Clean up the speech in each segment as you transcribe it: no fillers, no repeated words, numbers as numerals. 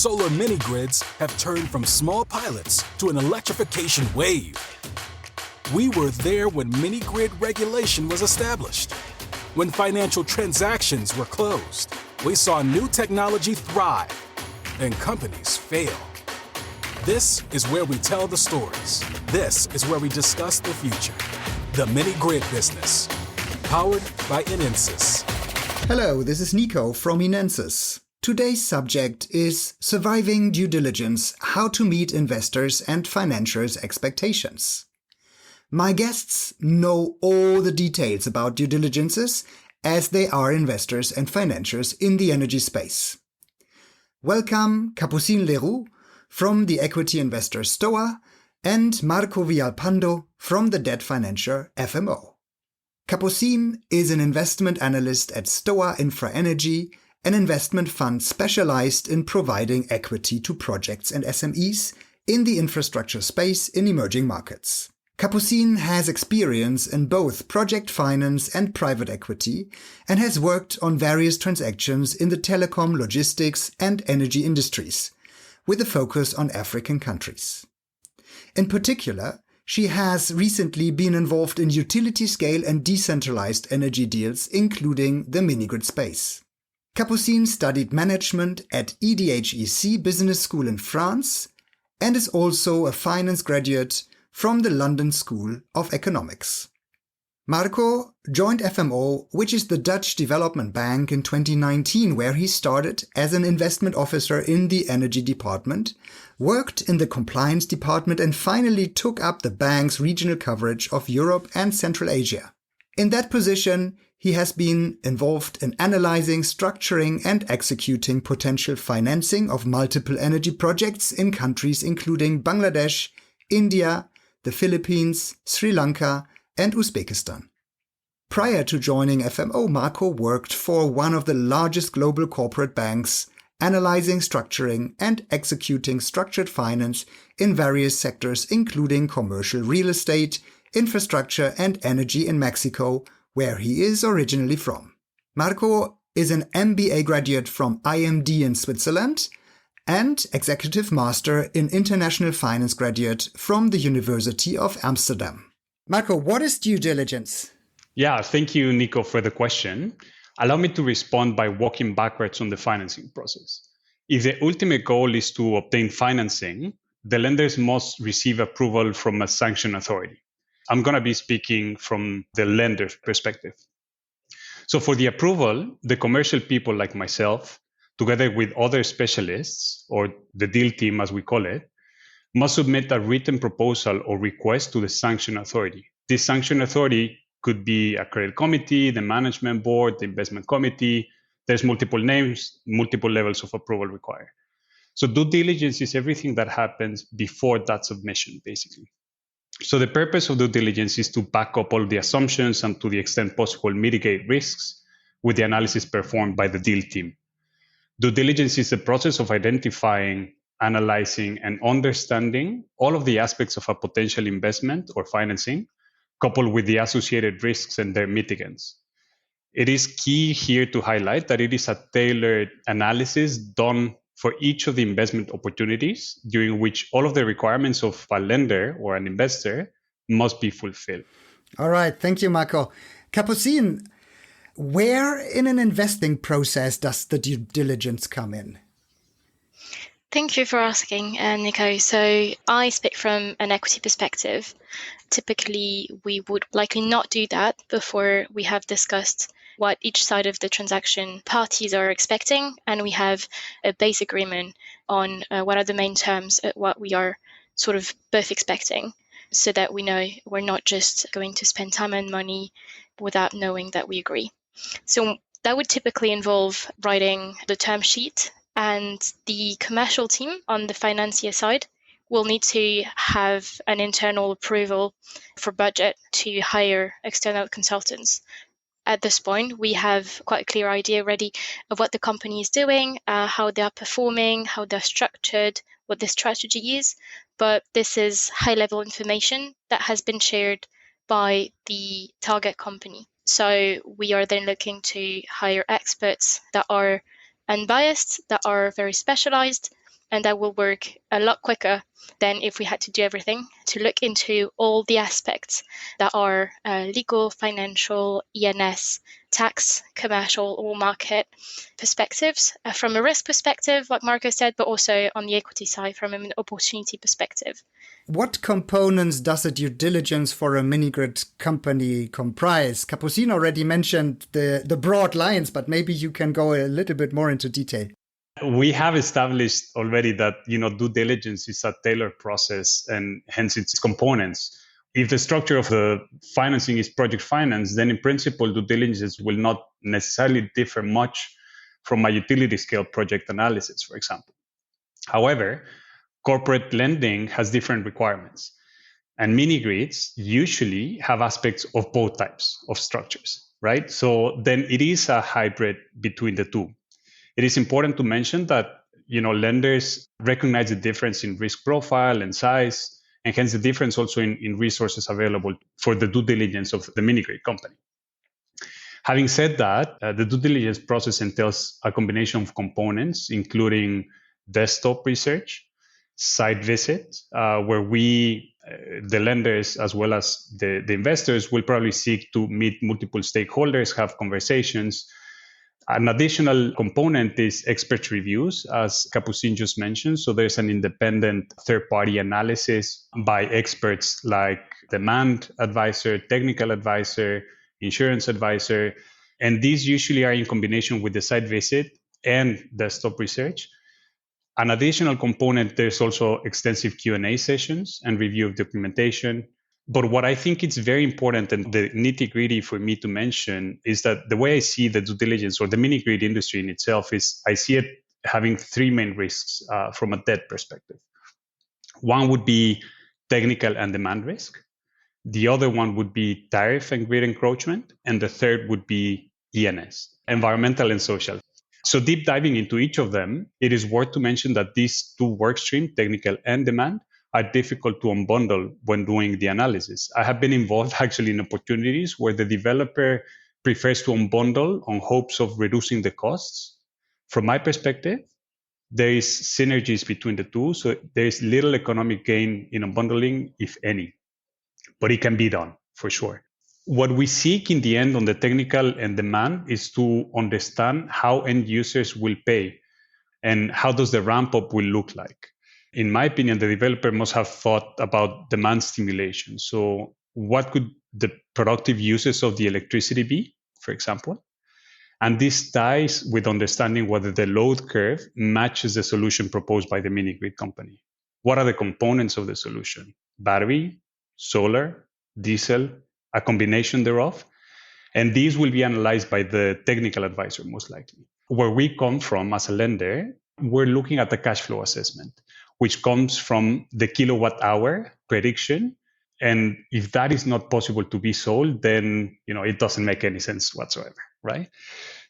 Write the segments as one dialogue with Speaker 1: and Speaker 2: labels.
Speaker 1: solar mini-grids have turned from small pilots to an electrification wave. We were there when mini-grid regulation was established. When financial transactions were closed, we saw new technology thrive and companies fail. This is where we tell the stories. This is where we discuss the future. The mini-grid business, powered by Inensis.
Speaker 2: Hello, this is Nico from Inensis. Today's subject is surviving due diligence, how to meet investors and financiers' expectations. My guests know all the details about due diligences as they are investors and financiers in the energy space. Welcome Capucine Leroux from the equity investor STOA and Marco Villalpando from the debt financier FMO. Capucine is an investment analyst at STOA Infra Energy, an investment fund specialized in providing equity to projects and SMEs in the infrastructure space in emerging markets. Capucine has experience in both project finance and private equity and has worked on various transactions in the telecom, logistics and energy industries, with a focus on African countries. In particular, she has recently been involved in utility-scale and decentralized energy deals, including the mini-grid space. Capucine studied management at EDHEC Business School in France and is also a finance graduate from the London School of Economics. Marco joined FMO, which is the Dutch development bank, in 2019, where he started as an investment officer in the energy department, worked in the compliance department and finally took up the bank's regional coverage of Europe and Central Asia. In that position, he has been involved in analyzing, structuring and executing potential financing of multiple energy projects in countries including Bangladesh, India, the Philippines, Sri Lanka and Uzbekistan. Prior to joining FMO, Marco worked for one of the largest global corporate banks, analyzing, structuring and executing structured finance in various sectors including commercial real estate, infrastructure and energy in Mexico, where he is originally from. Marco is an MBA graduate from IMD in Switzerland and Executive Master in International Finance graduate from the University of Amsterdam. Marco, what is due diligence?
Speaker 3: Yeah, thank you, Nico, for the question. Allow me to respond by walking backwards on the financing process. If the ultimate goal is to obtain financing, the lenders must receive approval from a sanction authority. I'm going to be speaking from the lender's perspective. So for the approval, the commercial people like myself, together with other specialists, or the deal team as we call it, must submit a written proposal or request to the sanction authority. This sanction authority could be a credit committee, the management board, the investment committee. There's multiple names, multiple levels of approval required. So due diligence is everything that happens before that submission, basically. So the purpose of due diligence is to back up all the assumptions and to the extent possible mitigate risks with the analysis performed by the deal team. Due diligence is the process of identifying, analyzing, and understanding all of the aspects of a potential investment or financing, coupled with the associated risks and their mitigants. It is key here to highlight that it is a tailored analysis done for each of the investment opportunities, during which all of the requirements of a lender or an investor must be fulfilled.
Speaker 2: All right, thank you, Marco. Capucine, where in an investing process does the due diligence come in?
Speaker 4: Thank you for asking, Nico. So I speak from an equity perspective. Typically, we would likely not do that before we have discussed what each side of the transaction parties are expecting, and we have a base agreement on what are the main terms, what we are sort of both expecting, so that we know we're not just going to spend time and money without knowing that we agree. So that would typically involve writing the term sheet, and the commercial team on the financier side will need to have an internal approval for budget to hire external consultants. At this point, we have quite a clear idea already of what the company is doing, how they are performing, how they're structured, what the strategy is. But this is high-level information that has been shared by the target company. So we are then looking to hire experts that are unbiased, that are very specialized, and that will work a lot quicker than if we had to do everything, to look into all the aspects that are legal, financial, ENS, tax, commercial, or market perspectives from a risk perspective, like Marco said, but also on the equity side from an opportunity perspective.
Speaker 2: What components does a due diligence for a mini-grid company comprise? Capucine already mentioned the broad lines, but maybe you can go a little bit more into detail.
Speaker 3: We have established already that due diligence is a tailored process and hence its components. If the structure of the financing is project finance, then in principle, due diligence will not necessarily differ much from a utility scale project analysis, for example. However, corporate lending has different requirements, and mini grids usually have aspects of both types of structures, right? So then it is a hybrid between the two. It is important to mention that lenders recognize the difference in risk profile and size, and hence the difference also in resources available for the due diligence of the mini grid company. Having said that, the due diligence process entails a combination of components, including desktop research, site visit, where we, the lenders, as well as the investors, will probably seek to meet multiple stakeholders, have conversations. An additional component is expert reviews, as Capucine just mentioned. So there's an independent third-party analysis by experts like demand advisor, technical advisor, insurance advisor. And these usually are in combination with the site visit and desktop research. An additional component, there's also extensive Q&A sessions and review of documentation. But what I think is very important and the nitty-gritty for me to mention is that the way I see the due diligence or the mini-grid industry in itself is I see it having three main risks from a debt perspective. One would be technical and demand risk. The other one would be tariff and grid encroachment. And the third would be ENS, environmental and social. So deep diving into each of them, it is worth to mention that these two work streams, technical and demand, are difficult to unbundle when doing the analysis. I have been involved actually in opportunities where the developer prefers to unbundle on hopes of reducing the costs. From my perspective, there is synergies between the two, so there is little economic gain in unbundling, if any, but it can be done for sure. What we seek in the end on the technical and demand is to understand how end users will pay and how does the ramp up will look like. In my opinion, the developer must have thought about demand stimulation. So what could the productive uses of the electricity be, for example? And this ties with understanding whether the load curve matches the solution proposed by the mini grid company. What are the components of the solution? Battery, solar, diesel, a combination thereof. And these will be analyzed by the technical advisor, most likely. Where we come from as a lender, we're looking at the cash flow assessment, which comes from the kilowatt hour prediction. And if that is not possible to be sold, then it doesn't make any sense whatsoever, right?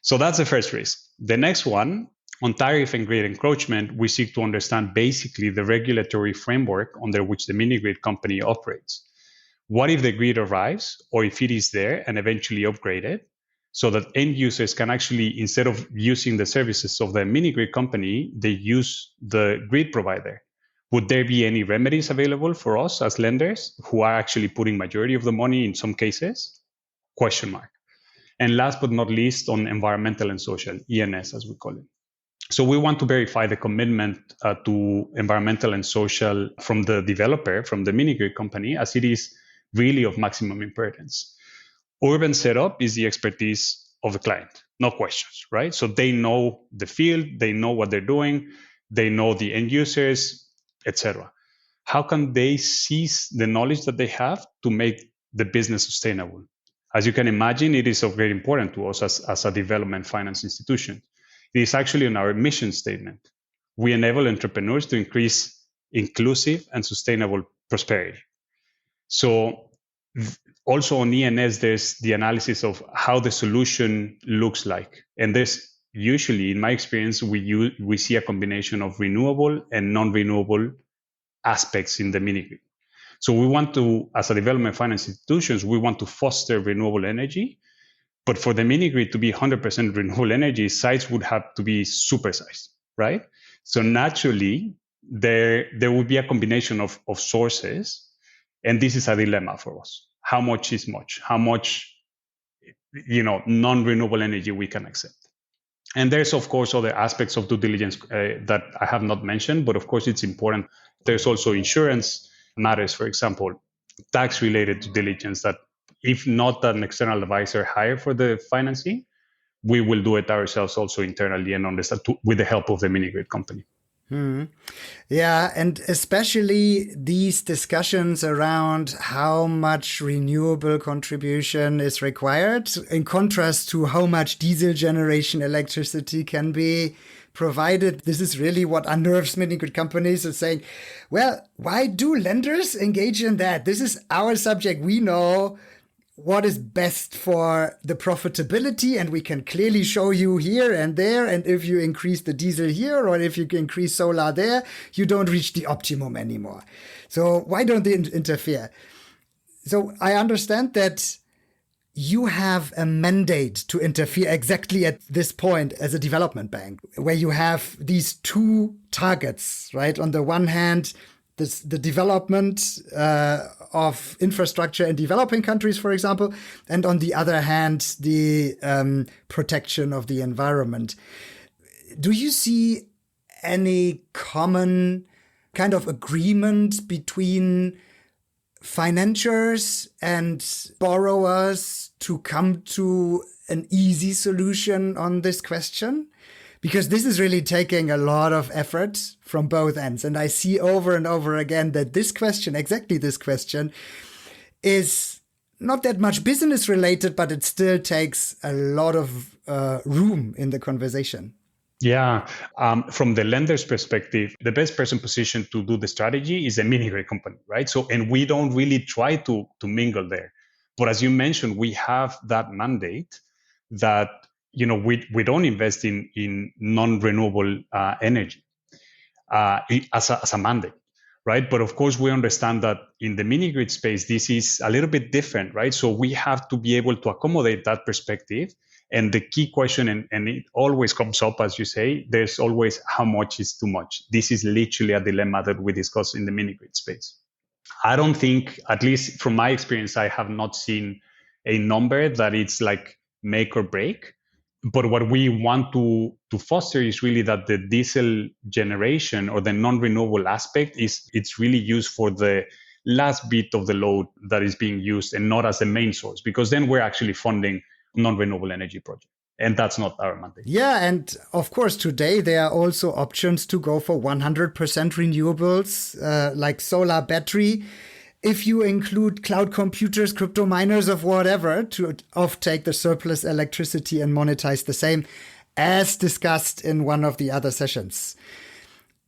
Speaker 3: So that's the first risk. The next one, on tariff and grid encroachment, we seek to understand basically the regulatory framework under which the mini grid company operates. What if the grid arrives, or if it is there and eventually upgraded, so that end users can actually, instead of using the services of the mini grid company, they use the grid provider? Would there be any remedies available for us as lenders who are actually putting majority of the money in some cases? Question mark. And last but not least, on environmental and social, ENS as we call it. So we want to verify the commitment to environmental and social from the developer, from the mini grid company, as it is really of maximum importance. Urban setup is the expertise of the client, no questions, right? So they know the field, they know what they're doing, they know the end users, etc. How can they seize the knowledge that they have to make the business sustainable? As you can imagine, it is of great importance to us as a development finance institution. It is actually in our mission statement. We enable entrepreneurs to increase inclusive and sustainable prosperity. So also on ENS, there's the analysis of how the solution looks like. And there's usually, in my experience, we see a combination of renewable and non-renewable aspects in the mini grid. So we want to, as a development finance institutions, we want to foster renewable energy, But for the mini grid to be 100% renewable energy, sites would have to be supersized, right? So naturally, there would be a combination of sources. And this is a dilemma for us. How much is much? How much, non-renewable energy we can accept? And there's, of course, other aspects of due diligence that I have not mentioned, but of course, it's important. There's also insurance matters, for example, tax-related due diligence that if not an external advisor hired for the financing, we will do it ourselves also internally and understand with the help of the mini grid company.
Speaker 2: Yeah, and especially these discussions around how much renewable contribution is required in contrast to how much diesel generation electricity can be provided. This is really what unnerves many good companies are saying, well, why do lenders engage in that? This is our subject. We know what is best for the profitability, and we can clearly show you here and there. And if you increase the diesel here, or if you increase solar there, you don't reach the optimum anymore. So why don't they interfere? So I understand that you have a mandate to interfere exactly at this point as a development bank, where you have these two targets, right? On the one hand, the development of infrastructure in developing countries, for example, and on the other hand, the protection of the environment. Do you see any common kind of agreement between financiers and borrowers to come to an easy solution on this question? Because this is really taking a lot of effort from both ends. And I see over and over again that this question, exactly this question, is not that much business related, but it still takes a lot of room in the conversation.
Speaker 3: Yeah. From the lender's perspective, the best person positioned to do the strategy is a mini grid company, right? So, and we don't really try to mingle there. But as you mentioned, we have that mandate that we don't invest in non-renewable energy as a mandate, right? But of course, we understand that in the mini grid space, this is a little bit different, right? So we have to be able to accommodate that perspective. And the key question, and it always comes up, as you say, there's always how much is too much. This is literally a dilemma that we discuss in the mini grid space. I don't think, at least from my experience, I have not seen a number that it's like make or break. But what we want to foster is really that the diesel generation or the non-renewable aspect it's really used for the last bit of the load that is being used and not as the main source, because then we're actually funding non-renewable energy projects. And that's not our mandate.
Speaker 2: Yeah, and of course, today there are also options to go for 100% renewables, like solar battery. If you include cloud computers, crypto miners, of whatever, to offtake the surplus electricity and monetize the same, as discussed in one of the other sessions.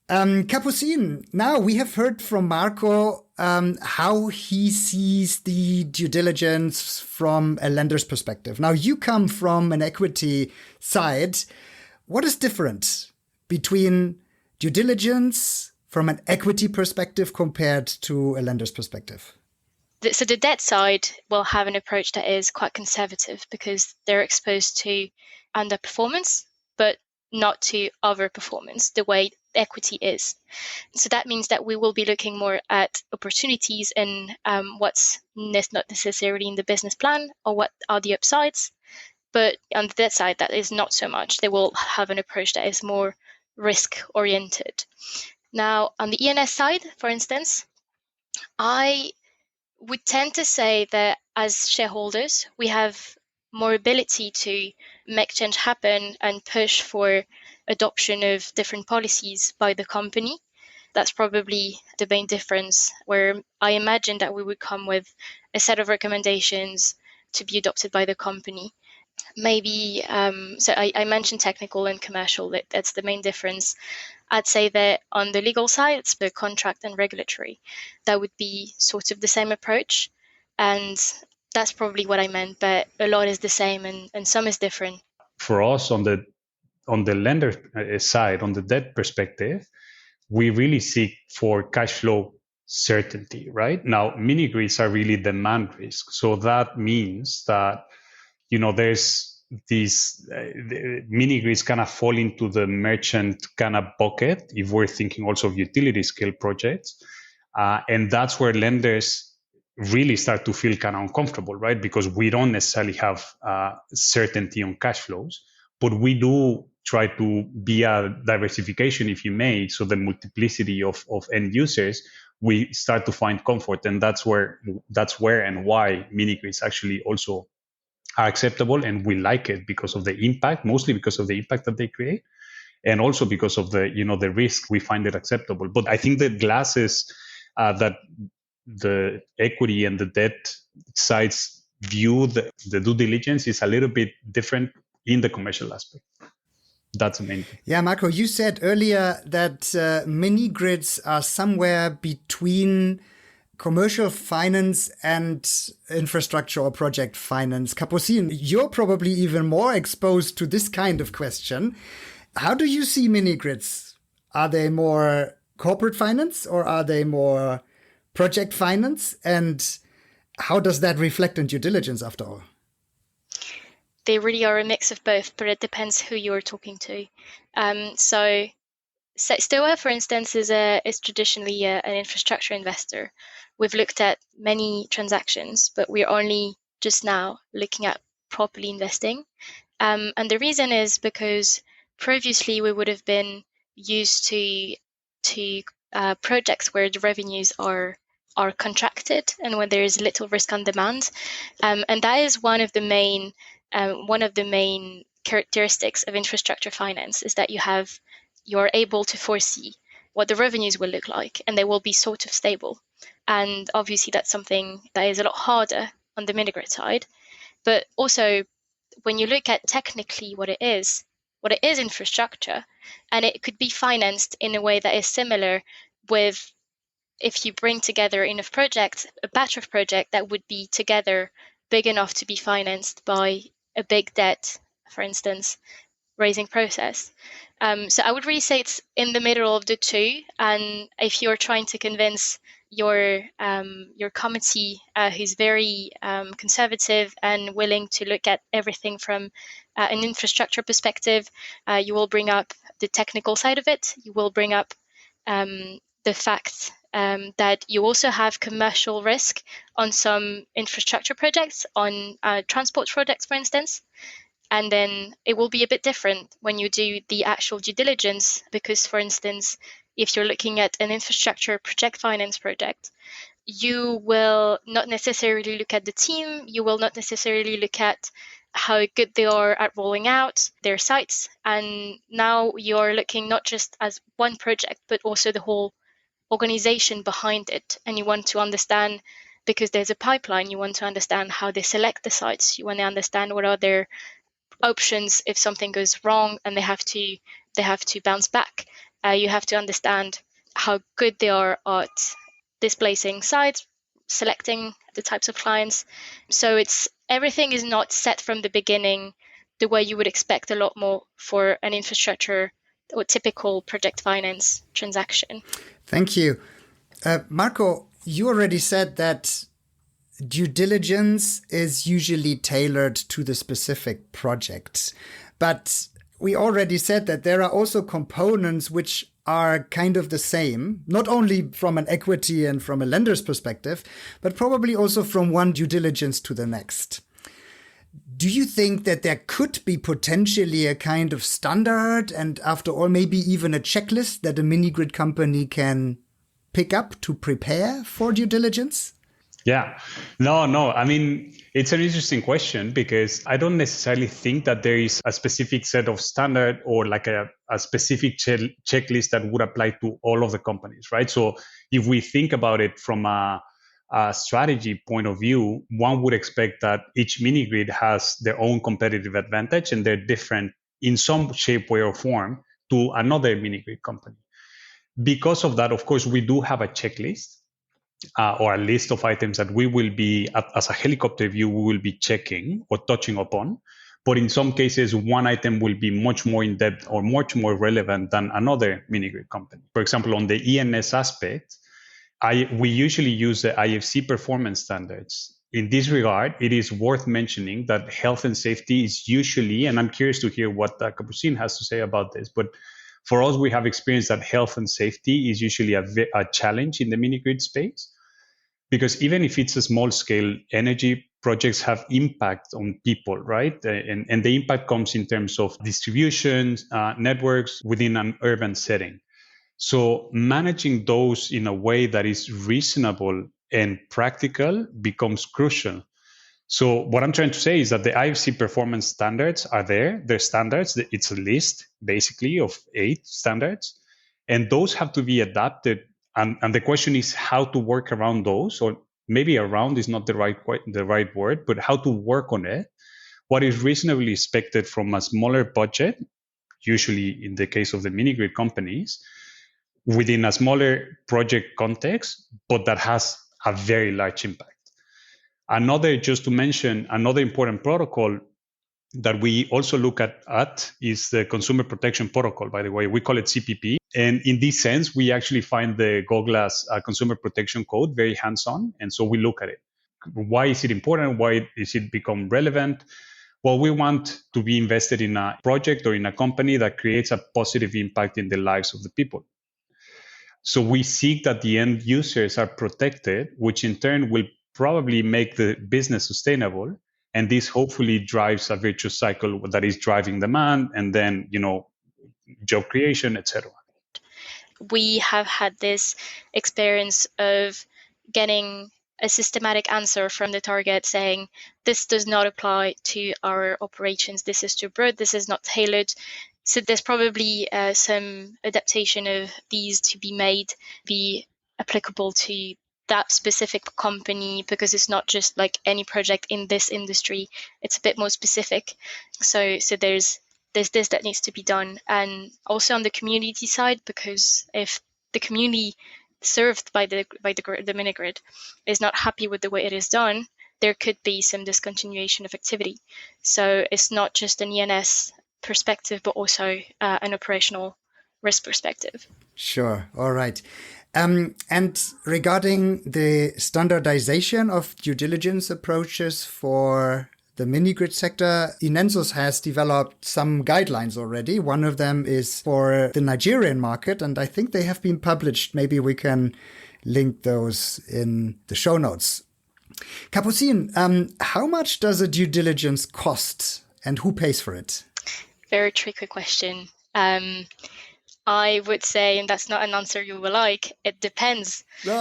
Speaker 2: Capucine, now we have heard from Marco how he sees the due diligence from a lender's perspective. Now you come from an equity side. What is different between due diligence from an equity perspective compared to a lender's perspective?
Speaker 4: So the debt side will have an approach that is quite conservative because they're exposed to underperformance, but not to overperformance the way equity is. So that means that we will be looking more at opportunities and what's not necessarily in the business plan or what are the upsides. But on the debt side, that is not so much. They will have an approach that is more risk oriented. Now, on the ENS side, for instance, I would tend to say that as shareholders, we have more ability to make change happen and push for adoption of different policies by the company. That's probably the main difference, where I imagine that we would come with a set of recommendations to be adopted by the company. Maybe, so I mentioned technical and commercial, that's the main difference. I'd say that on the legal side, it's the contract and regulatory. That would be sort of the same approach. And that's probably what I meant, but a lot is the same and some is different.
Speaker 3: For us on the lender side, on the debt perspective, we really seek for cash flow certainty, right? Now, mini grids are really demand risk. So that means that, there's these mini grids kind of fall into the merchant kind of bucket if we're thinking also of utility scale projects. And that's where lenders really start to feel kind of uncomfortable, right? Because we don't necessarily have certainty on cash flows, but we do try to be a diversification, if you may. So the multiplicity of end users, we start to find comfort. And that's where and why mini grids actually also are acceptable, and we like it because of the impact, mostly because of the impact that they create, and also because of the the risk. We find it acceptable. But I think the glasses that the equity and the debt sides view the due diligence is a little bit different in the commercial aspect. That's the main thing.
Speaker 2: Yeah, Marco, you said earlier that mini grids are somewhere between commercial finance and infrastructure or project finance. Capucine, you're probably even more exposed to this kind of question. How do you see mini grids? Are they more corporate finance or are they more project finance? And how does that reflect in due diligence after all?
Speaker 4: They really are a mix of both, but it depends who you're talking to. So STOA, for instance, is traditionally an infrastructure investor. We've looked at many transactions, but we're only just now looking at properly investing. And the reason is because previously we would have been used to projects where the revenues are contracted and when there is little risk on demand. And that is one of the main characteristics of infrastructure finance, is that you're able to foresee what the revenues will look like, and they will be sort of stable. And obviously that's something that is a lot harder on the mini grid side. But also, when you look at technically what it is infrastructure, and it could be financed in a way that is similar with, if you bring together enough projects, a batch of projects that would be together big enough to be financed by a big debt, for instance, raising process. So I would really say it's in the middle of the two. And if you're trying to convince your committee, who's very conservative and willing to look at everything from an infrastructure perspective, you will bring up the technical side of it. You will bring up the fact that you also have commercial risk on some infrastructure projects, on transport projects, for instance. And then it will be a bit different when you do the actual due diligence, because, for instance, if you're looking at an infrastructure project finance project, you will not necessarily look at the team. You will not necessarily look at how good they are at rolling out their sites. And now you're looking not just as one project, but also the whole organization behind it. And you want to understand, because there's a pipeline, you want to understand how they select the sites. You want to understand what are their options if something goes wrong and they have to bounce back. You have to understand how good they are at displacing sites, selecting the types of clients. So everything is not set from the beginning the way you would expect a lot more for an infrastructure or typical project finance transaction.
Speaker 2: Thank you. Marco, you already said that due diligence is usually tailored to the specific project. But we already said that there are also components which are kind of the same, not only from an equity and from a lender's perspective, but probably also from one due diligence to the next. Do you think that there could be potentially a kind of standard, and after all, maybe even a checklist that a mini grid company can pick up to prepare for due diligence?
Speaker 3: Yeah, no. I mean, it's an interesting question, because I don't necessarily think that there is a specific set of standard or like a specific checklist that would apply to all of the companies, right? So if we think about it from a strategy point of view, one would expect that each mini grid has their own competitive advantage and they're different in some shape, way, or form to another mini grid company. Because of that, of course, we do have a checklist. Or a list of items that we will be, as a helicopter view, we will be checking or touching upon. But in some cases, one item will be much more in depth or much more relevant than another mini grid company. For example, on the ENS aspect, we usually use the IFC performance standards in this regard, it is worth mentioning that health and safety is usually, and I'm curious to hear what Capucine has to say about this, but for us, we have experienced that health and safety is usually a challenge in the mini-grid space, because even if it's a small scale, energy projects have impact on people, right? And the impact comes in terms of distribution, networks within an urban setting. So managing those in a way that is reasonable and practical becomes crucial. So what I'm trying to say is that the IFC performance standards are there. They're standards. It's a list, basically, of 8 standards. And those have to be adapted. And the question is how to work around those, or maybe around is not the right word, but how to work on it. What is reasonably expected from a smaller budget, usually in the case of the mini-grid companies, within a smaller project context, but that has a very large impact. Just to mention, another important protocol that we also look at is the Consumer Protection Protocol, by the way. We call it CPP. And in this sense, we actually find the GOGLAS Consumer Protection Code very hands-on. And so we look at it. Why is it important? Why is it become relevant? Well, we want to be invested in a project or in a company that creates a positive impact in the lives of the people. So we seek that the end users are protected, which in turn will probably make the business sustainable. And this hopefully drives a virtuous cycle that is driving demand and then, job creation, etc.
Speaker 4: We have had this experience of getting a systematic answer from the target saying, this does not apply to our operations. This is too broad. This is not tailored. So there's probably some adaptation of these to be applicable to that specific company, because it's not just like any project in this industry. It's a bit more specific. So there's this that needs to be done. And also on the community side, because if the community served by the mini-grid is not happy with the way it is done, there could be some discontinuation of activity. So it's not just an ENS perspective, but also an operational risk perspective.
Speaker 2: Sure. All right. And regarding the standardization of due diligence approaches for the mini-grid sector, Inensus has developed some guidelines already. One of them is for the Nigerian market, and I think they have been published. Maybe we can link those in the show notes. Capucine, how much does a due diligence cost and who pays for it?
Speaker 4: Very tricky question. I would say, and that's not an answer you will like, it depends. So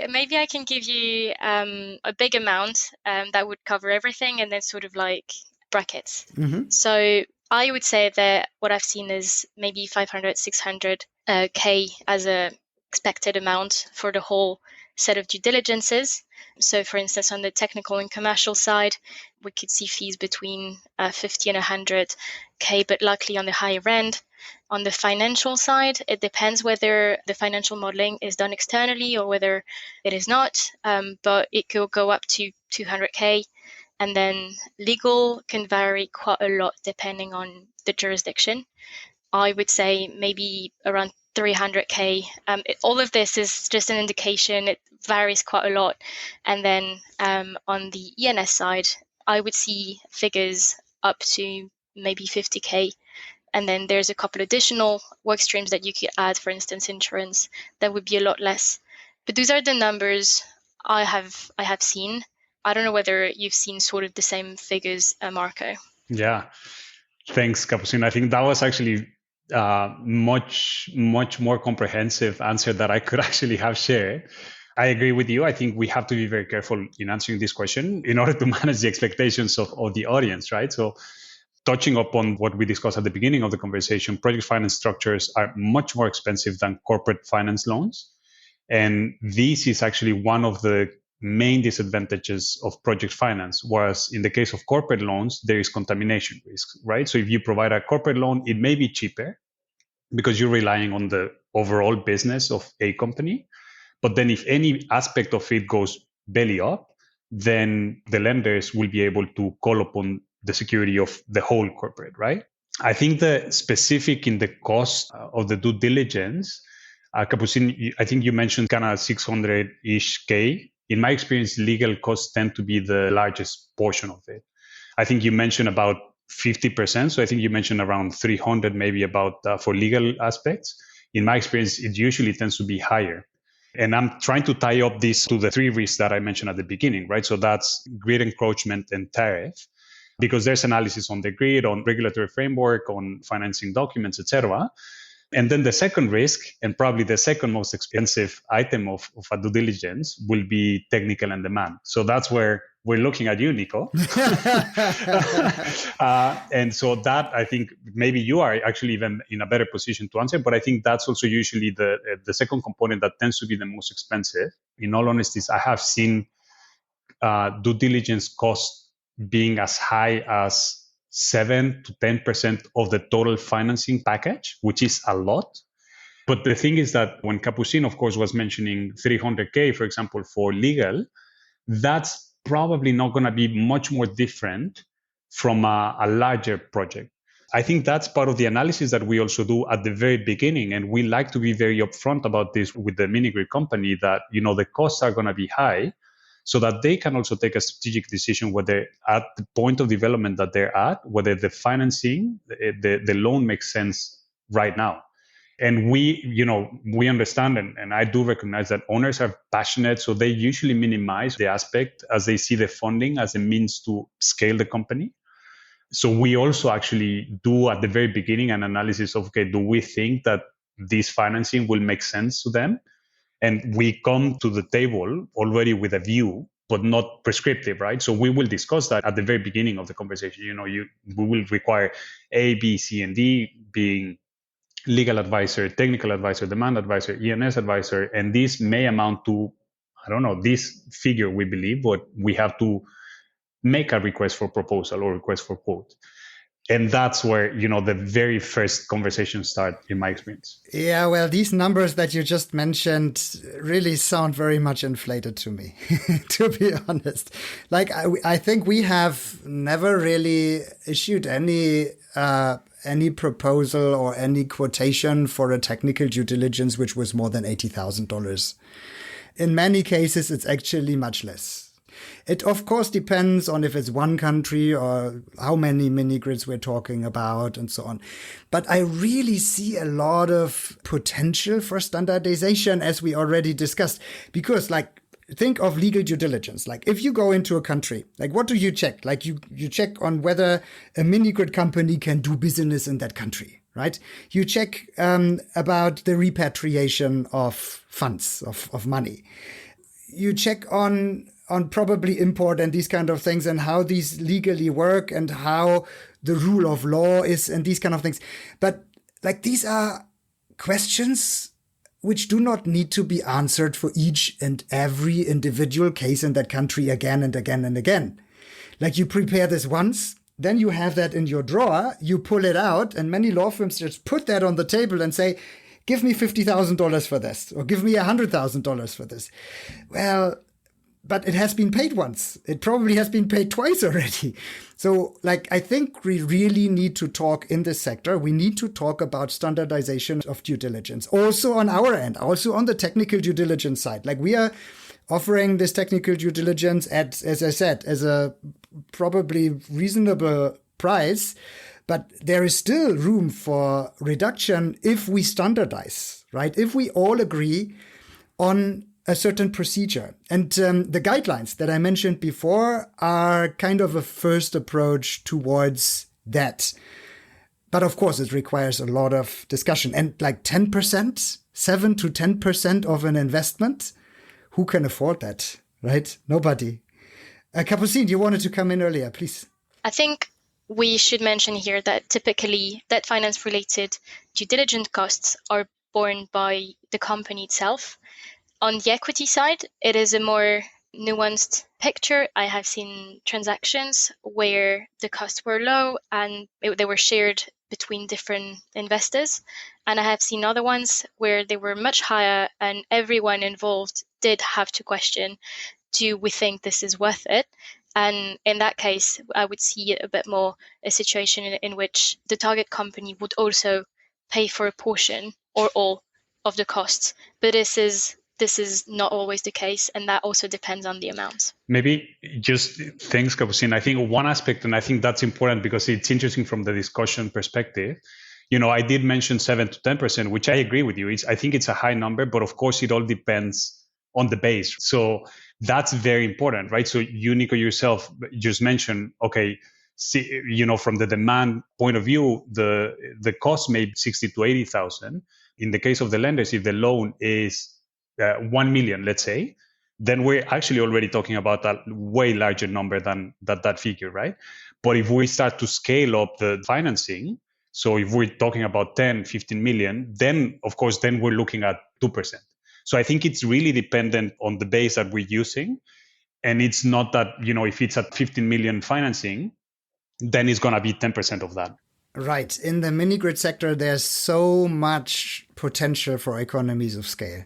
Speaker 4: maybe I can give you a big amount that would cover everything, and then sort of like brackets. Mm-hmm. So I would say that what I've seen is maybe 500, 600 K as a expected amount for the whole set of due diligences. So for instance, on the technical and commercial side, we could see fees between 50 and 100 K, but likely on the higher end. On the financial side, it depends whether the financial modeling is done externally or whether it is not, but it could go up to 200 K. And then legal can vary quite a lot depending on the jurisdiction. I would say maybe around 300K. All of this is just an indication. It varies quite a lot. And then on the ENS side, I would see figures up to maybe 50K. And then there's a couple additional work streams that you could add, for instance, insurance, that would be a lot less. But those are the numbers I have seen. I don't know whether you've seen sort of the same figures, Marco.
Speaker 3: Yeah, thanks, Capucine. I think that was actually much more comprehensive answer that I could actually have shared. I agree with you. I think we have to be very careful in answering this question in order to manage the expectations of the audience, right? So touching upon what we discussed at the beginning of the conversation, project finance structures are much more expensive than corporate finance loans. And this is actually one of the main disadvantages of project finance, whereas in the case of corporate loans, there is contamination risk, right? So if you provide a corporate loan, it may be cheaper because you're relying on the overall business of a company. But then if any aspect of it goes belly up, then the lenders will be able to call upon the security of the whole corporate, right? I think the specific in the cost of the due diligence, Capucine, I think you mentioned kind of 600-ish K. In my experience, legal costs tend to be the largest portion of it. I think you mentioned about 50%. So I think you mentioned around 300 maybe about for legal aspects. In my experience, it usually tends to be higher. And I'm trying to tie up this to the three risks that I mentioned at the beginning, right? So that's grid encroachment and tariff, because there's analysis on the grid, on regulatory framework, on financing documents, etc. And then the second risk, and probably the second most expensive item of a due diligence, will be technical and demand. So that's where we're looking at you, Nico. And so that, I think maybe you are actually even in a better position to answer, but I think that's also usually the second component that tends to be the most expensive. In all honesty, I have seen due diligence costs being as high as 7 to 10% of the total financing package, which is a lot. But the thing is that when Capucine, of course, was mentioning 300K, for example, for legal, that's probably not going to be much more different from a larger project. I think that's part of the analysis that we also do at the very beginning. And we like to be very upfront about this with the mini grid company that, the costs are going to be high, so that they can also take a strategic decision whether at the point of development that they're at, whether the financing, the loan makes sense right now. And we understand, and I do recognize that owners are passionate, so they usually minimize the aspect as they see the funding as a means to scale the company. So we also actually do at the very beginning an analysis of, okay, do we think that this financing will make sense to them? And we come to the table already with a view, but not prescriptive, right? So we will discuss that at the very beginning of the conversation. We will require A, B, C, and D, being legal advisor, technical advisor, demand advisor, E&S advisor. And this may amount to, I don't know, this figure we believe, but we have to make a request for proposal or request for quote. And that's where, the very first conversations start, in my experience.
Speaker 2: Yeah, well, these numbers that you just mentioned really sound very much inflated to me, to be honest. Like, I think we have never really issued any proposal or any quotation for a technical due diligence which was more than $80,000. In many cases, it's actually much less. It, of course, depends on if it's one country or how many mini grids we're talking about and so on. But I really see a lot of potential for standardization, as we already discussed, because think of legal due diligence. Like if you go into a country, what do you check? Like you check on whether a mini grid company can do business in that country, right? You check about the repatriation of funds, of money. You check on probably import and these kind of things and how these legally work and how the rule of law is and these kind of things. But these are questions which do not need to be answered for each and every individual case in that country again and again and again. You prepare this once, then you have that in your drawer, you pull it out, and many law firms just put that on the table and say, give me $50,000 for this, or give me $100,000 for this. Well, but it has been paid once. It probably has been paid twice already. So, I think we really need to talk in this sector. We need to talk about standardization of due diligence. Also on our end, also on the technical due diligence side. We are offering this technical due diligence at, as I said, as a probably reasonable price. But there is still room for reduction if we standardize, right? If we all agree on a certain procedure. And the guidelines that I mentioned before are kind of a first approach towards that. But of course, it requires a lot of discussion. And 10%, 7 to 10% of an investment, who can afford that, right? Nobody. Capucine, you wanted to come in earlier, please.
Speaker 4: I think we should mention here that typically debt finance related due diligence costs are borne by the company itself. On the equity side, it is a more nuanced picture. I have seen transactions where the costs were low and they were shared between different investors. And I have seen other ones where they were much higher and everyone involved did have to question, do we think this is worth it? And in that case, I would see a bit more a situation in which the target company would also pay for a portion or all of the costs. But this is not always the case, and that also depends on the amount.
Speaker 3: Maybe just thanks, Capucine. I think one aspect, and I think that's important because it's interesting from the discussion perspective. I did mention 7 to 10%, which I agree with you. I think it's a high number, but of course it all depends on the base. So that's very important, right? So you, Nico, yourself just mentioned, okay, from the demand point of view, the cost may be 60 to 80,000. In the case of the lenders, if the loan is 1 million, let's say, then we're actually already talking about a way larger number than that figure, right? But if we start to scale up the financing, so if we're talking about 10, 15 million, then of course, then we're looking at 2%. So I think it's really dependent on the base that we're using. And it's not that, if it's at 15 million financing, then it's going to be 10% of that.
Speaker 2: Right. In the mini-grid sector, there's so much potential for economies of scale.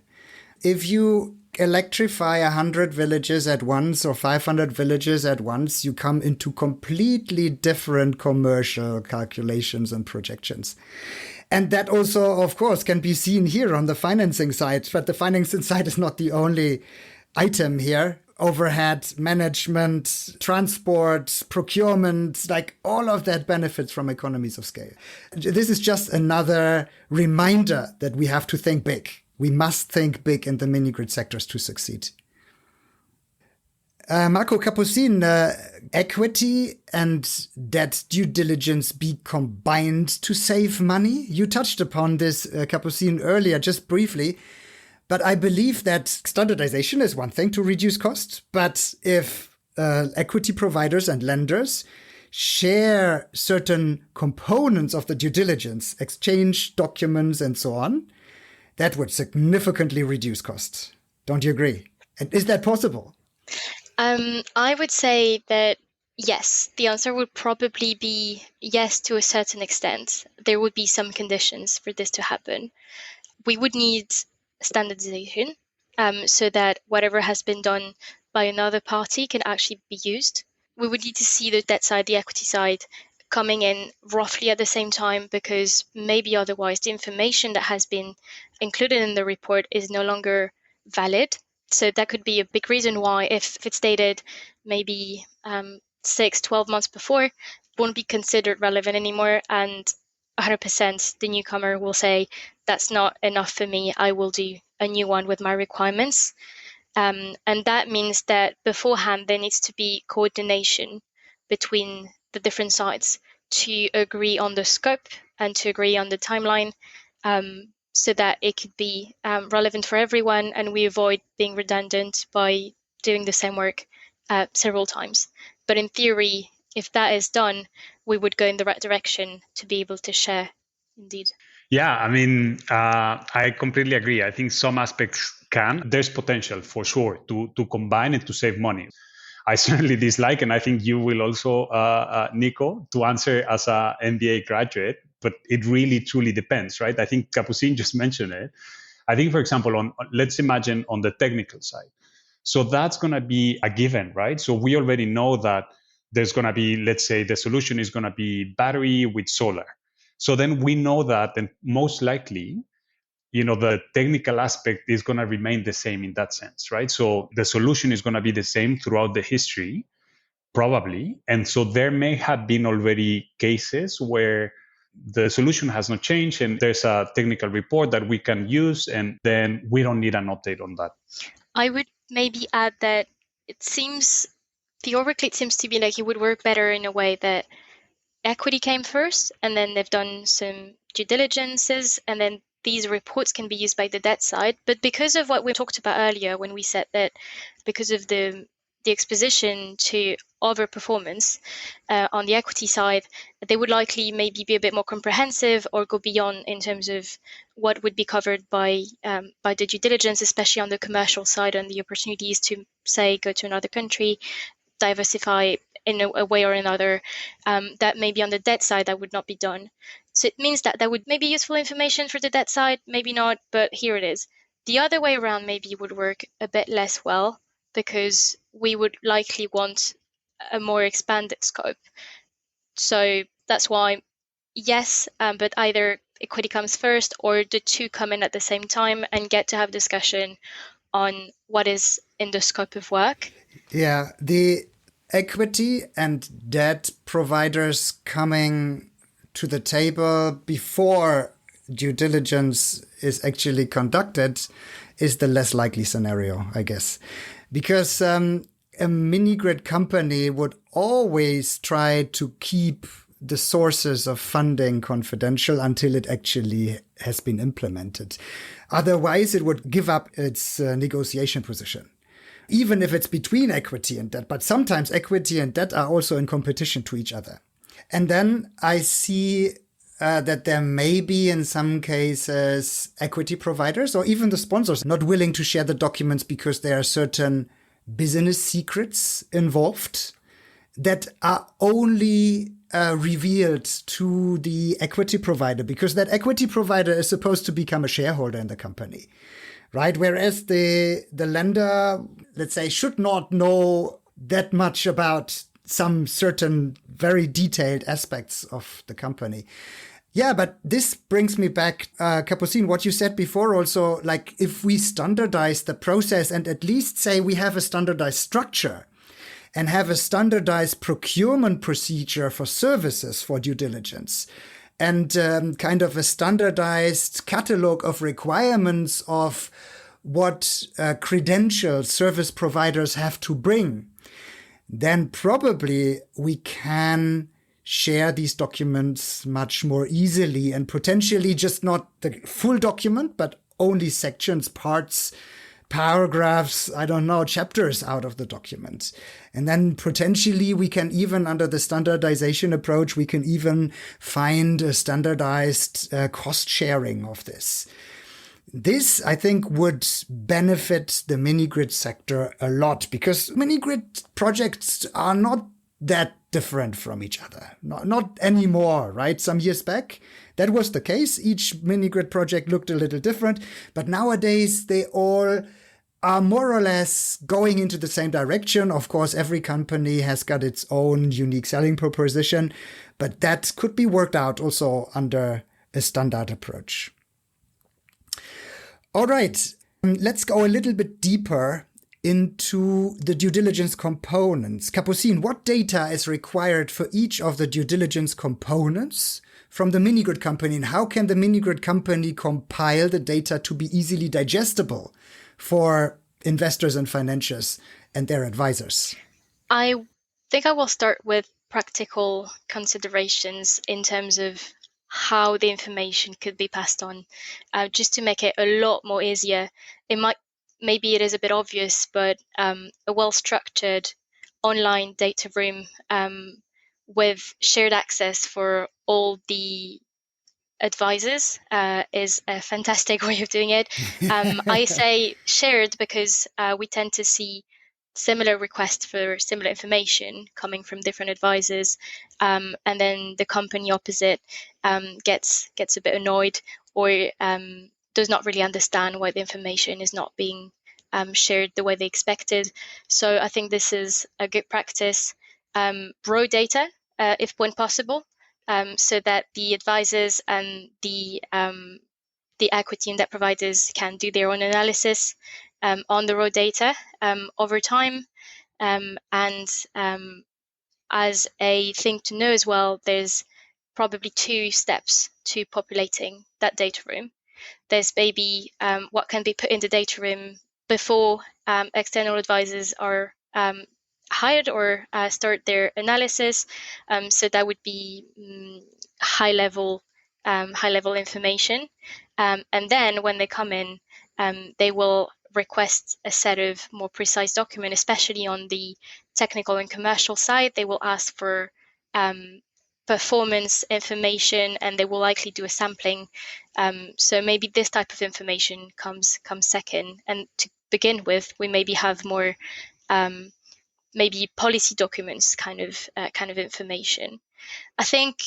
Speaker 2: If you electrify 100 villages at once or 500 villages at once, you come into completely different commercial calculations and projections. And that also, of course, can be seen here on the financing side. But the financing side is not the only item here. Overhead, management, transport, procurement, like all of that benefits from economies of scale. This is just another reminder that we have to think big. We must think big in the mini-grid sectors to succeed. Marco, Capucine, equity and debt due diligence be combined to save money? You touched upon this, Capucine, earlier, just briefly. But I believe that standardization is one thing to reduce costs. But if equity providers and lenders share certain components of the due diligence, exchange documents and so on, that would significantly reduce costs. Don't you agree? And is that possible?
Speaker 4: I would say that yes, the answer would probably be yes to a certain extent. There would be some conditions for this to happen. We would need standardization so that whatever has been done by another party can actually be used. We would need to see the debt side, the equity side coming in roughly at the same time, because maybe otherwise the information that has been included in the report is no longer valid. So that could be a big reason why if it's dated maybe 6-12 months before, won't be considered relevant anymore, and 100% the newcomer will say, that's not enough for me, I will do a new one with my requirements. And that means that beforehand there needs to be coordination between the different sides to agree on the scope and to agree on the timeline, so that it could be relevant for everyone, and we avoid being redundant by doing the same work several times. But in theory, if that is done, we would go in the right direction to be able to share, indeed.
Speaker 3: Yeah, I mean, I completely agree. I think some aspects can. There's potential for sure to combine and to save money. I certainly dislike, and I think you will also, Nico, to answer as an MBA graduate, but it really truly depends, right? I think Capucine just mentioned it. I think, for example, let's imagine on the technical side. So that's going to be a given, right? So we already know that there's going to be, let's say the solution is going to be battery with solar. So then we know that, and most likely, the technical aspect is going to remain the same in that sense, right? So the solution is going to be the same throughout the history, probably. And so there may have been already cases where the solution has not changed and there's a technical report that we can use, and then we don't need an update on that.
Speaker 4: I would maybe add that theoretically it seems to be like it would work better in a way that equity came first, and then they've done some due diligences, and then these reports can be used by the debt side. But because of what we talked about earlier, when we said that because of the exposition to overperformance on the equity side, they would likely maybe be a bit more comprehensive or go beyond in terms of what would be covered by the due diligence, especially on the commercial side, and the opportunities to, say, go to another country, diversify in a way or another, that maybe on the debt side that would not be done. So it means that would maybe useful information for the debt side, maybe not, but here it is. The other way around maybe would work a bit less well, because we would likely want a more expanded scope. So that's why, yes, but either equity comes first, or the two come in at the same time and get to have discussion on what is in the scope of work?
Speaker 2: Yeah, the equity and debt providers coming to the table before due diligence is actually conducted is the less likely scenario, I guess. Because a mini-grid company would always try to keep the sources of funding confidential until it actually has been implemented. Otherwise, it would give up its negotiation position, even if it's between equity and debt. But sometimes equity and debt are also in competition to each other. And then I see that there may be, in some cases, equity providers or even the sponsors not willing to share the documents because there are certain business secrets involved that are only revealed to the equity provider, because that equity provider is supposed to become a shareholder in the company, right? Whereas the lender, let's say, should not know that much about some certain very detailed aspects of the company. Yeah, but this brings me back, Capucine, what you said before also, like if we standardize the process and at least say we have a standardized structure and have a standardized procurement procedure for services for due diligence, and kind of a standardized catalog of requirements of what credentials service providers have to bring, then probably we can share these documents much more easily and potentially just not the full document, but only sections, parts, paragraphs, I don't know, chapters out of the document. And then potentially we can even, under the standardization approach, we can even find a standardized cost sharing of this. This, I think, would benefit the mini-grid sector a lot, because mini-grid projects are not that different from each other. Not anymore, right? Some years back, that was the case. Each mini-grid project looked a little different, but nowadays they all are more or less going into the same direction. Of course, every company has got its own unique selling proposition, but that could be worked out also under a standard approach. All right, let's go a little bit deeper into the due diligence components. Capucine, what data is required for each of the due diligence components from the mini-grid company, and how can the mini-grid company compile the data to be easily digestible for investors and financiers and their advisors?
Speaker 4: I think I will start with practical considerations in terms of how the information could be passed on, just to make it a lot more easier. Maybe it is a bit obvious, but a well-structured online data room with shared access for all the advisors is a fantastic way of doing it. I say shared because we tend to see similar requests for similar information coming from different advisors, and then the company opposite gets a bit annoyed or does not really understand why the information is not being shared the way they expected. So I think this is a good practice. Raw data, if when possible, so that the advisors and the equity and debt providers can do their own analysis on the raw data over time. And as a thing to know as well, there's probably 2 steps to populating that data room. There's maybe what can be put in the data room before external advisors are hired or start their analysis. So that would be high level information. And then when they come in, they will request a set of more precise documents, especially on the technical and commercial side. They will ask for performance information, and they will likely do a sampling. So maybe this type of information comes second. And to begin with, we maybe have more maybe policy documents kind of information. I think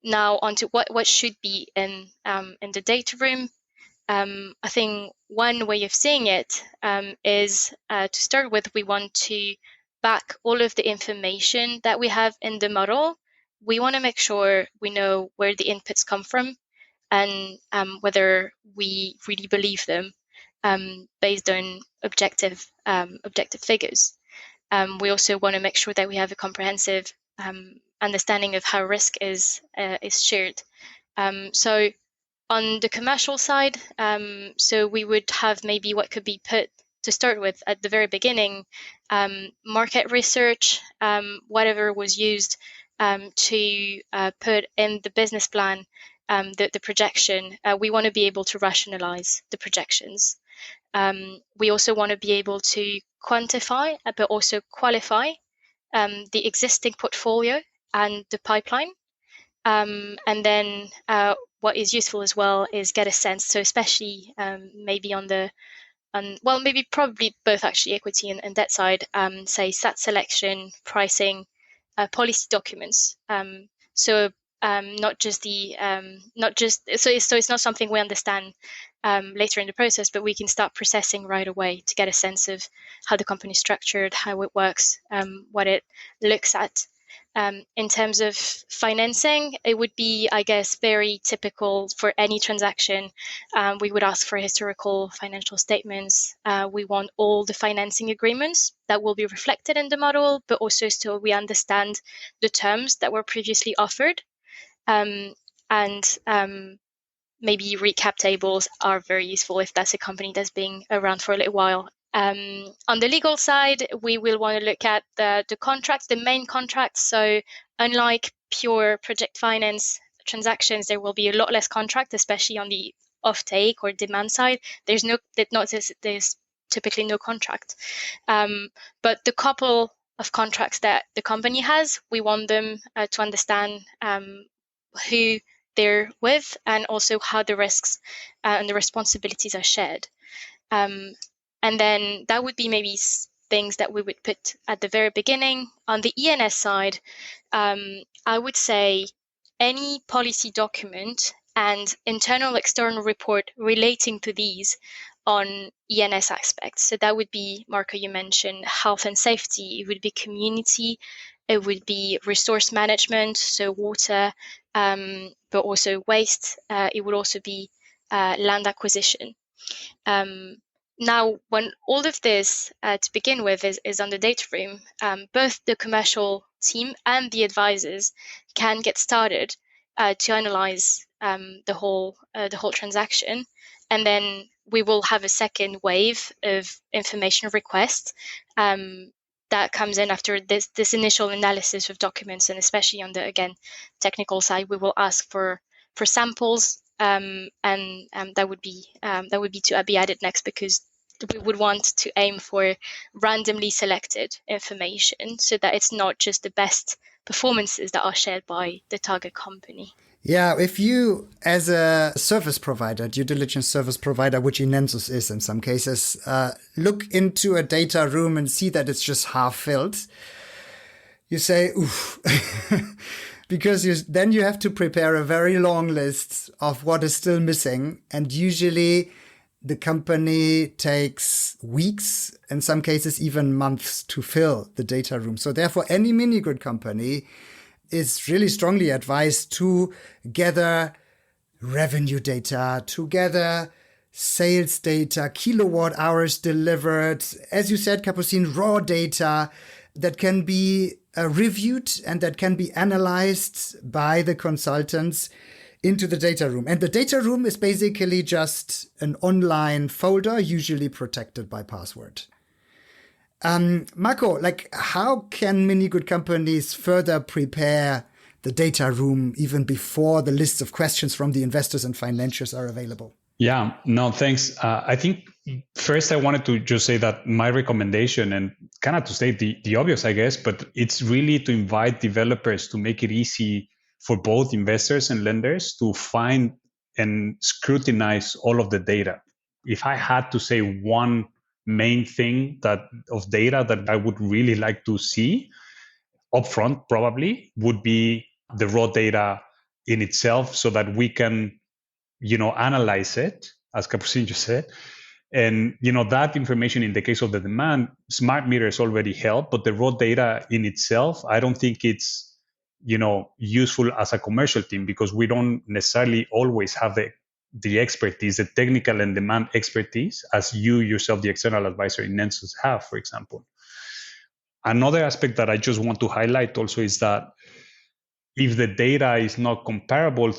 Speaker 4: now onto what should be in the data room. I think one way of seeing it is to start with, we want to back all of the information that we have in the model. We want to make sure we know where the inputs come from. and whether we really believe them based on objective figures. We also want to make sure that we have a comprehensive understanding of how risk is shared. So on the commercial side, so we would have maybe what could be put to start with at the very beginning, market research, whatever was used to put in the business plan, the projection. We want to be able to rationalize the projections. We also want to be able to quantify, but also qualify the existing portfolio and the pipeline. And then what is useful as well is get a sense. So especially maybe maybe probably both actually equity and debt side, say SAT selection, pricing, policy documents. So it's not something we understand later in the process, but we can start processing right away to get a sense of how the company is structured, how it works, what it looks at. In terms of financing, it would be, I guess, very typical for any transaction. We would ask for historical financial statements. We want all the financing agreements that will be reflected in the model, but also still we understand the terms that were previously offered. And maybe recap tables are very useful if that's a company that's been around for a little while. On the legal side, we will want to look at the contracts, the main contracts. So unlike pure project finance transactions, there will be a lot less contract, especially on the offtake or demand side. There's typically no contract. But the couple of contracts that the company has, we want them to understand who they're with and also how the risks and the responsibilities are shared. And then that would be maybe things that we would put at the very beginning. On the ENS side, I would say any policy document and internal external report relating to these on ENS aspects. So that would be, Marco, you mentioned health and safety. It would be community. It would be resource management, so water, but also waste. It would also be land acquisition. Now, when all of this to begin with is on the data room, both the commercial team and the advisors can get started to analyze the whole transaction, and then we will have a second wave of information requests that comes in after this initial analysis of documents, and especially on the technical side, we will ask for samples. And that would be to be added next, because we would want to aim for randomly selected information so that it's not just the best performances that are shared by the target company.
Speaker 2: Yeah, if you, as a service provider, due diligence service provider, which Inensus is in some cases, look into a data room and see that it's just half filled, you say, oof. Because then you have to prepare a very long list of what is still missing. And usually the company takes weeks, in some cases even months, to fill the data room. So therefore, any mini-grid company is really strongly advised to gather revenue data, to gather sales data, kilowatt hours delivered, as you said, Capucine, raw data that can be reviewed and that can be analyzed by the consultants into the data room. And the data room is basically just an online folder, usually protected by password. Marco, how can mini-grid companies further prepare the data room even before the lists of questions from the investors and financiers are available?
Speaker 3: Yeah, no, thanks. I think first I wanted to just say that my recommendation, and kind of to state the obvious, I guess, but it's really to invite developers to make it easy for both investors and lenders to find and scrutinize all of the data. If I had to say one main thing of data that I would really like to see upfront, probably would be the raw data in itself, so that we can analyze it, as Capucine just said. And, that information, in the case of the demand, smart meters already help, but the raw data in itself, I don't think it's, useful as a commercial team, because we don't necessarily always have the expertise, the technical and demand expertise, as you yourself, the external advisor in Nensus, have, for example. Another aspect that I just want to highlight also is that if the data is not comparable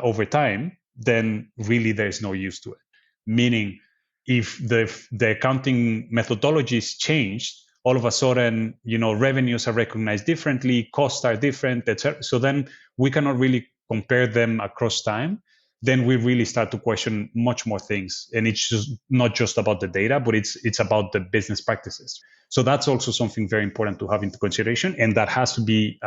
Speaker 3: over time, then really there's no use to it. Meaning, if the accounting methodology is changed, all of a sudden, revenues are recognized differently, costs are different, etc. So then we cannot really compare them across time. Then we really start to question much more things. And it's just not just about the data, but it's about the business practices. So that's also something very important to have into consideration. And that has to be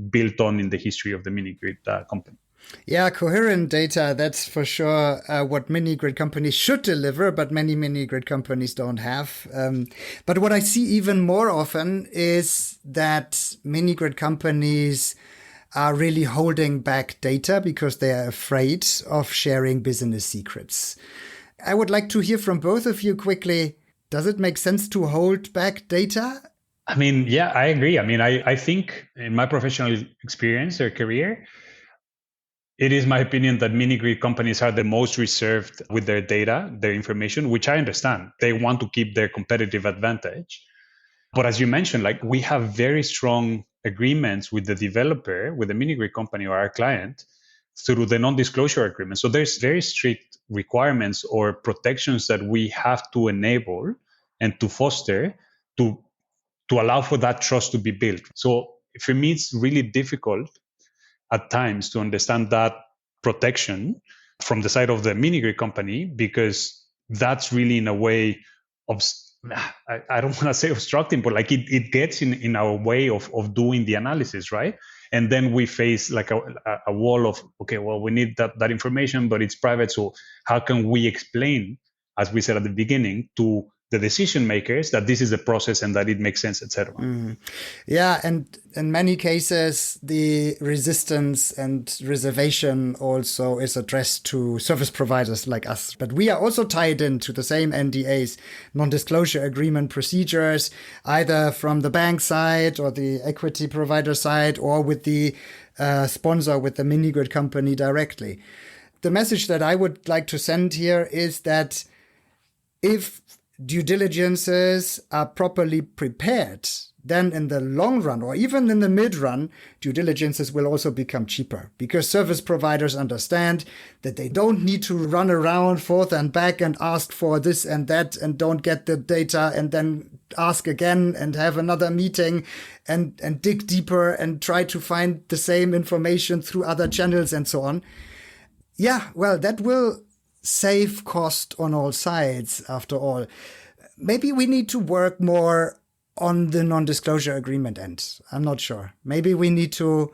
Speaker 3: built on in the history of the mini-grid company.
Speaker 2: Yeah, coherent data, that's for sure what mini-grid companies should deliver, but many mini-grid companies don't have. But what I see even more often is that mini-grid companies are really holding back data because they are afraid of sharing business secrets. I would like to hear from both of you quickly. Does it make sense to hold back data?
Speaker 3: I mean, yeah, I agree. I mean, I think in my professional experience or career, it is my opinion that mini-grid companies are the most reserved with their data, their information, which I understand. They want to keep their competitive advantage. But as you mentioned, we have very strong agreements with the developer, with the mini-grid company or our client, through the non-disclosure agreement. So there's very strict requirements or protections that we have to enable and to foster to allow for that trust to be built. So for me, it's really difficult at times to understand that protection from the side of the mini-grid company, because that's really in a way of, I don't want to say obstructing, but it gets in our way of doing the analysis, right? And then we face a wall of, okay, well, we need that information, but it's private. So how can we explain, as we said at the beginning, to the decision makers that this is the process and that it makes sense, etc.
Speaker 2: Yeah, and in many cases, the resistance and reservation also is addressed to service providers like us. But we are also tied into the same NDAs, non-disclosure agreement procedures, either from the bank side or the equity provider side, or with the sponsor, with the mini-grid company directly. The message that I would like to send here is that if due diligences are properly prepared, then in the long run, or even in the mid-run, due diligences will also become cheaper, because service providers understand that they don't need to run around forth and back and ask for this and that and don't get the data and then ask again and have another meeting and dig deeper and try to find the same information through other channels and so on. Yeah, well, that will save cost on all sides, after all. Maybe we need to work more on the non-disclosure agreement end. I'm not sure. Maybe we need to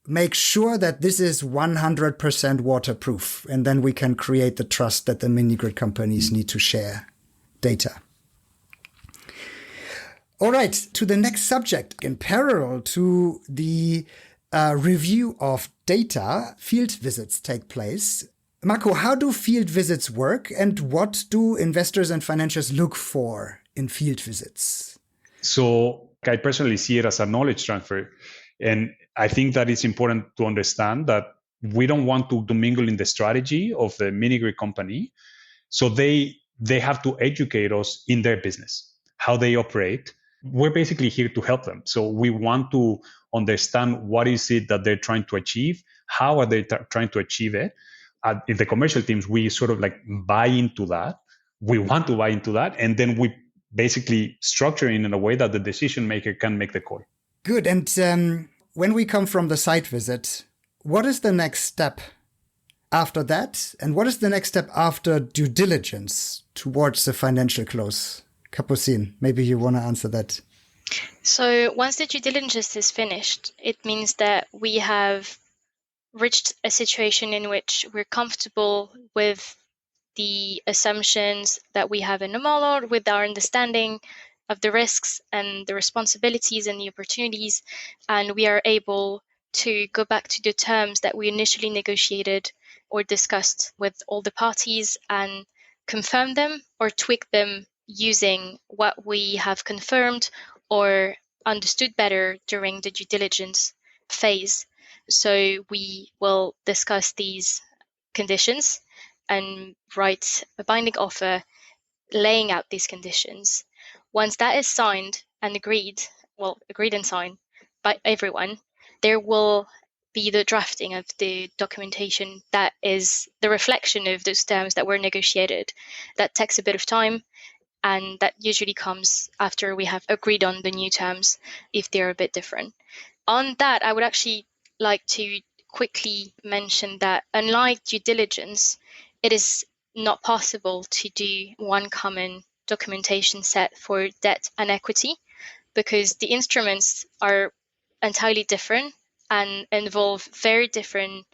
Speaker 2: make sure that this is 100% waterproof, and then we can create the trust that the mini-grid companies need to share data. All right, to the next subject. In parallel to the review of data, field visits take place. Marco, how do field visits work, and what do investors and financiers look for in field visits?
Speaker 3: So I personally see it as a knowledge transfer. And I think that it's important to understand that we don't want to mingle in the strategy of the mini-grid company. So they have to educate us in their business, how they operate. We're basically here to help them. So we want to understand what is it that they're trying to achieve, how are they trying to achieve it. In the commercial teams, we sort of buy into that. We want to buy into that. And then we basically structure it in a way that the decision maker can make the call.
Speaker 2: Good. And when we come from the site visit, what is the next step after that? And what is the next step after due diligence towards the financial close? Capucine, maybe you want to answer that.
Speaker 4: So once the due diligence is finished, it means that we have reached a situation in which we're comfortable with the assumptions that we have in the model, with our understanding of the risks and the responsibilities and the opportunities, and we are able to go back to the terms that we initially negotiated or discussed with all the parties and confirm them or tweak them using what we have confirmed or understood better during the due diligence phase. So we will discuss these conditions and write a binding offer laying out these conditions. Once that is signed and agreed and signed by everyone, there will be the drafting of the documentation that is the reflection of those terms that were negotiated. That takes a bit of time, and that usually comes after we have agreed on the new terms if they're a bit different. On that, I would actually like to quickly mention that unlike due diligence, it is not possible to do one common documentation set for debt and equity, because the instruments are entirely different and involve very different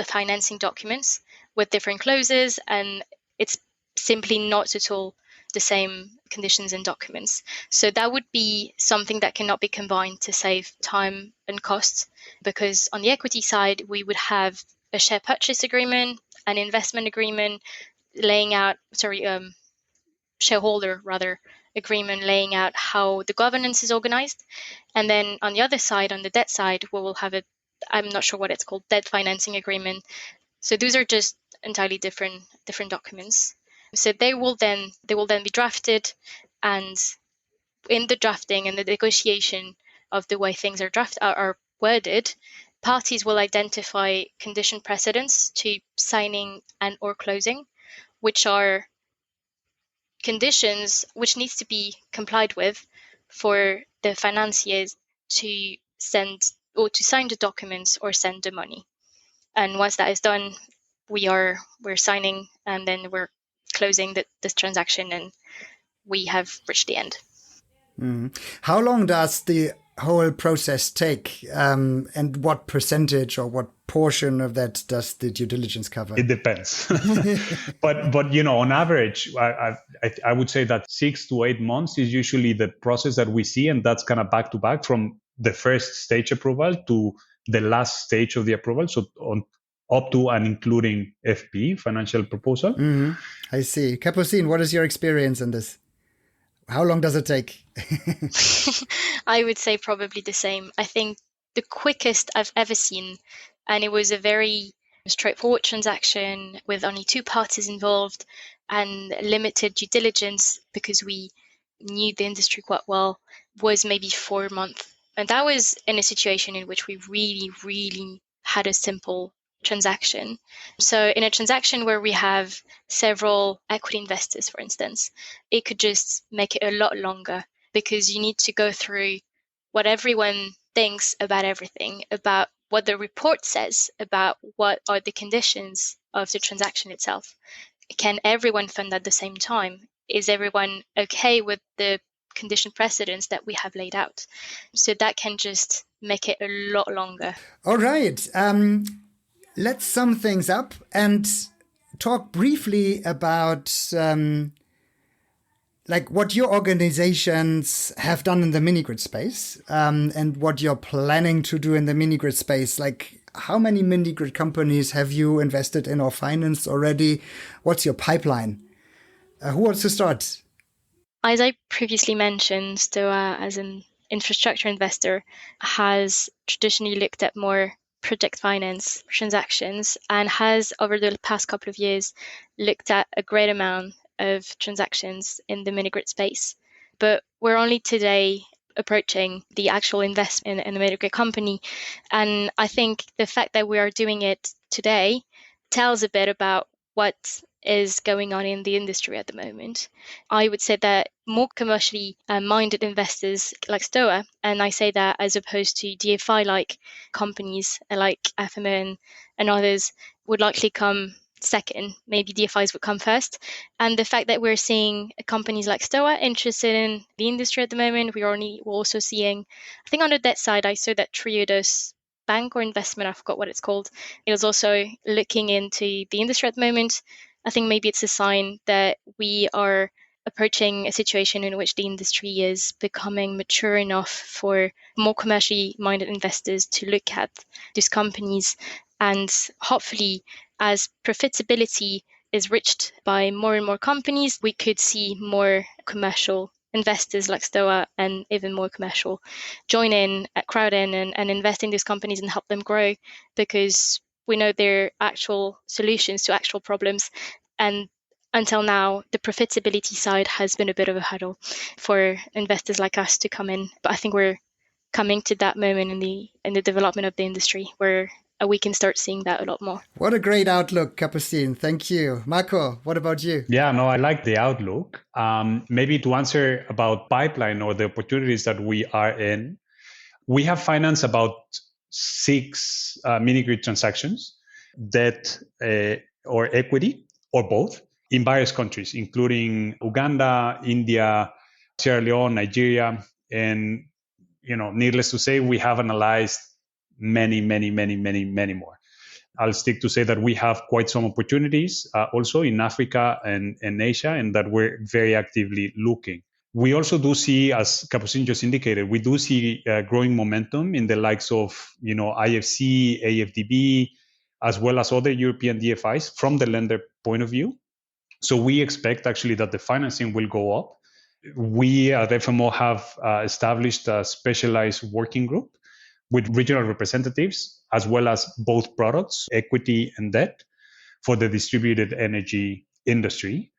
Speaker 4: financing documents with different clauses, and it's simply not at all the same conditions and documents. So that would be something that cannot be combined to save time and costs, because on the equity side, we would have a share purchase agreement, an investment agreement laying out, shareholder agreement laying out how the governance is organized. And then on the other side, on the debt side, we will have I'm not sure what it's called, debt financing agreement. So those are just entirely different documents. So they will then be drafted, and in the drafting and the negotiation of the way things are worded, parties will identify condition precedents to signing and or closing, which are conditions which needs to be complied with for the financiers to send or to sign the documents or send the money. And once that is done, we're signing, and then we're closing this transaction, and we have reached the end.
Speaker 2: How long does the whole process take, and what percentage or what portion of that does the due diligence cover?
Speaker 3: It depends. but on average, I would say that 6 to 8 months is usually the process that we see, and that's kind of back to back from the first stage approval to the last stage of the approval. So up to and including FP, financial proposal.
Speaker 2: I see. Capucine, what is your experience in this? How long does it take?
Speaker 4: I would say probably the same. I think the quickest I've ever seen, and it was a very straightforward transaction with only 2 parties involved and limited due diligence because we knew the industry quite well, was maybe 4 months. And that was in a situation in which we really, really had a simple transaction. So in a transaction where we have several equity investors, for instance, it could just make it a lot longer, because you need to go through what everyone thinks about everything, about what the report says, about what are the conditions of the transaction itself. Can everyone fund at the same time? Is everyone okay with the condition precedents that we have laid out? So that can just make it a lot longer.
Speaker 2: All right. Let's sum things up and talk briefly about what your organizations have done in the mini-grid space, and what you're planning to do in the mini-grid space. Like, how many mini-grid companies have you invested in or financed already? What's your pipeline? Who wants to start?
Speaker 4: As I previously mentioned, STOA, as an infrastructure investor, has traditionally looked at more project finance transactions and has, over the past couple of years, looked at a great amount of transactions in the mini-grid space. But we're only today approaching the actual investment in a mini-grid company. And I think the fact that we are doing it today tells a bit about what is going on in the industry at the moment. I would say that more commercially minded investors like STOA, and I say that as opposed to DFI-like companies like FMO and others, would likely come second. Maybe DFIs would come first. And the fact that we're seeing companies like STOA interested in the industry at the moment, we're also seeing, I think on the debt side, I saw that Triodos Bank or investment, I forgot what it's called, it was also looking into the industry at the moment. I think maybe it's a sign that we are approaching a situation in which the industry is becoming mature enough for more commercially minded investors to look at these companies. And hopefully, as profitability is reached by more and more companies, we could see more commercial investors like STOA and even more commercial join in, crowd in and invest in these companies and help them grow, because we know they're actual solutions to actual problems. And until now, the profitability side has been a bit of a hurdle for investors like us to come in. But I think we're coming to that moment in the development of the industry where we can start seeing that a lot more.
Speaker 2: What a great outlook, Capucine. Thank you. Marco, what about you?
Speaker 3: Yeah, no, I like the outlook. Maybe to answer about pipeline or the opportunities that we are in, we have financed about 6 mini-grid transactions, debt or equity, or both, in various countries, including Uganda, India, Sierra Leone, Nigeria, and needless to say, we have analyzed many more. I'll stick to say that we have quite some opportunities also in Africa and Asia, and that we're very actively looking. We also do see, as Capucine just indicated, we do see growing momentum in the likes of IFC, AFDB, as well as other European DFIs from the lender point of view. So we expect actually that the financing will go up. We at FMO have established a specialized working group with regional representatives, as well as both products, equity and debt, for the distributed energy industry.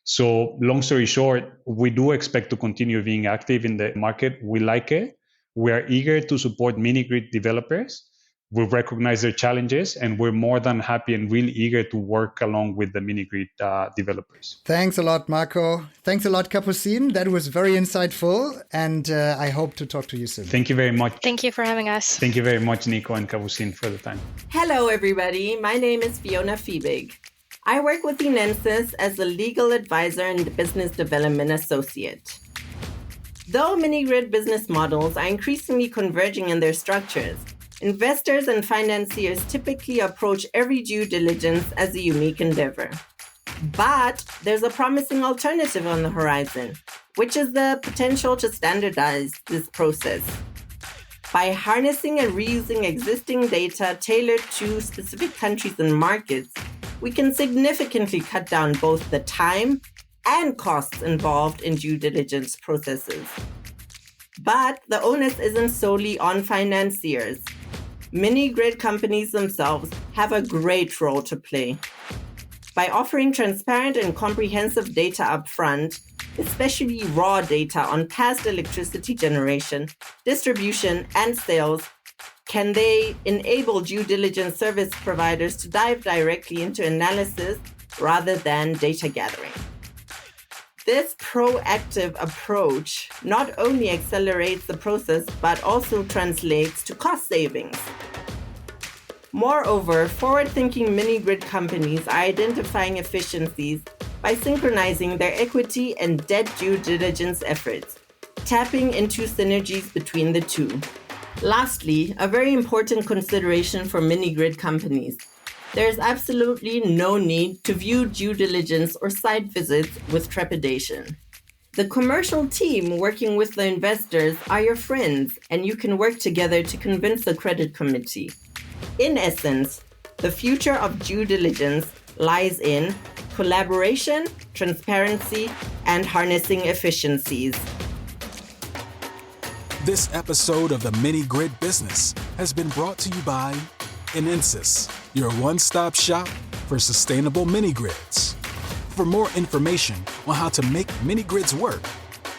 Speaker 3: So long story short, we do expect to continue being active in the market. We like it. We are eager to support mini-grid developers. We recognize their challenges, and we're more than happy and really eager to work along with the mini-grid developers.
Speaker 2: Thanks a lot, Marco. Thanks a lot, Capucine. That was very insightful, and I hope to talk to you soon.
Speaker 3: Thank you very much.
Speaker 4: Thank you for having us.
Speaker 3: Thank you very much, Nico and Capucine, for the time.
Speaker 5: Hello, everybody. My name is Fiona Fiebig. I work with Enensis as a legal advisor and business development associate. Though mini-grid business models are increasingly converging in their structures, investors and financiers typically approach every due diligence as a unique endeavor. But there's a promising alternative on the horizon, which is the potential to standardize this process. By harnessing and reusing existing data tailored to specific countries and markets, we can significantly cut down both the time and costs involved in due diligence processes. But the onus isn't solely on financiers. Mini-grid companies themselves have a great role to play. By offering transparent and comprehensive data upfront, especially raw data on past electricity generation, distribution, and sales, can they enable due diligence service providers to dive directly into analysis rather than data gathering. This proactive approach not only accelerates the process, but also translates to cost savings. Moreover, forward-thinking mini-grid companies are identifying efficiencies by synchronizing their equity and debt due diligence efforts, tapping into synergies between the two. Lastly, a very important consideration for mini-grid companies. There is absolutely no need to view due diligence or site visits with trepidation. The commercial team working with the investors are your friends, and you can work together to convince the credit committee. In essence, the future of due diligence lies in collaboration, transparency, and harnessing efficiencies.
Speaker 1: This episode of the Mini Grid Business has been brought to you by Enensis, your one-stop shop for sustainable mini grids. For more information on how to make mini grids work,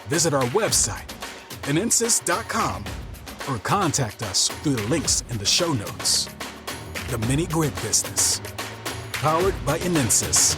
Speaker 1: visit our website, enensis.com, or contact us through the links in the show notes. The Mini Grid Business, powered by Enensis.